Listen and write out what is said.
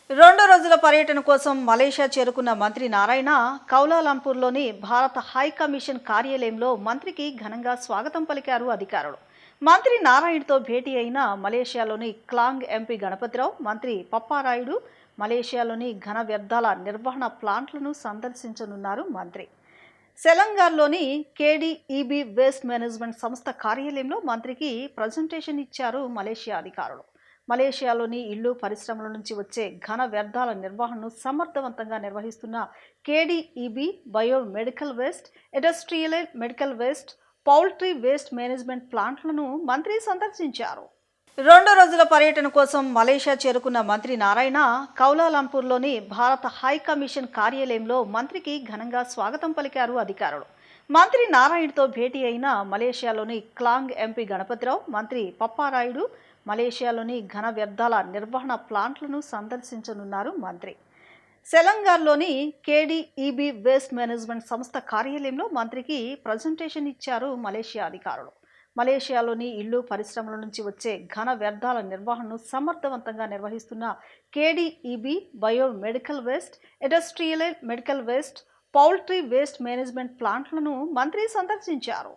2 రోజుల పర్యటన కోసం మలేషియా చేరుకున్న మంత్రి నారాయణ కౌలాలంపూర్లోని భారత హై కమిషన్ కార్యాలయంలో మంత్రికి ఘనంగా స్వాగతం పలికారు అధికారులు. మంత్రి నారాయణతో భేటీ అయిన మలేషియాలోని క్లాంగ్ ఎంపీ గణపతిరావు, మంత్రి పప్పారాయుడు మలేషియాలోని ఘన వ్యర్థాల నిర్వహణ ప్లాంట్లను సందర్శించనున్నారు. మంత్రి సెలంగార్లోని కేడీఈబీ వేస్ట్ మేనేజ్మెంట్ సంస్థ కార్యాలయంలో మంత్రికి ప్రజెంటేషన్ ఇచ్చారు మలేషియా అధికారులు. మలేషియాలోని ఇళ్లు, పరిశ్రమల నుంచి వచ్చే ఘన వ్యర్థాల నిర్వహణను సమర్థవంతంగా నిర్వహిస్తున్న KDEB bio medical waste, industrial medical waste, poultry waste management ప్లాంట్లను మంత్రి సందర్శించారు. 2 రోజుల పర్యటన కోసం మలేషియా చేరుకున్న మంత్రి నారాయణ కౌలాలంపూర్లోని భారత హై కమిషన్ కార్యాలయంలో మంత్రికి ఘనంగా స్వాగతం పలికారు అధికారులు. మంత్రి నారాయణతో భేటీ అయిన మలేషియాలోని క్లాంగ్ ఎంపీ గణపతిరావు, మంత్రి పప్పారాయుడు మలేషియాలోని ఘన వ్యర్థాల నిర్వహణ ప్లాంట్లను సందర్శించనున్నారు. మంత్రి సెలంగార్లోని కేడీఈబీ వేస్ట్ మేనేజ్మెంట్ సంస్థ కార్యాలయంలో మంత్రికి ప్రజెంటేషన్ ఇచ్చారు మలేషియా అధికారులు. మలేషియాలోని ఇళ్లు, పరిశ్రమల నుంచి వచ్చే ఘన వ్యర్థాల నిర్వహణను సమర్థవంతంగా నిర్వహిస్తున్న KDEB bio medical waste, industrial medical waste, poultry waste management ప్లాంట్లను మంత్రి సందర్శించారు.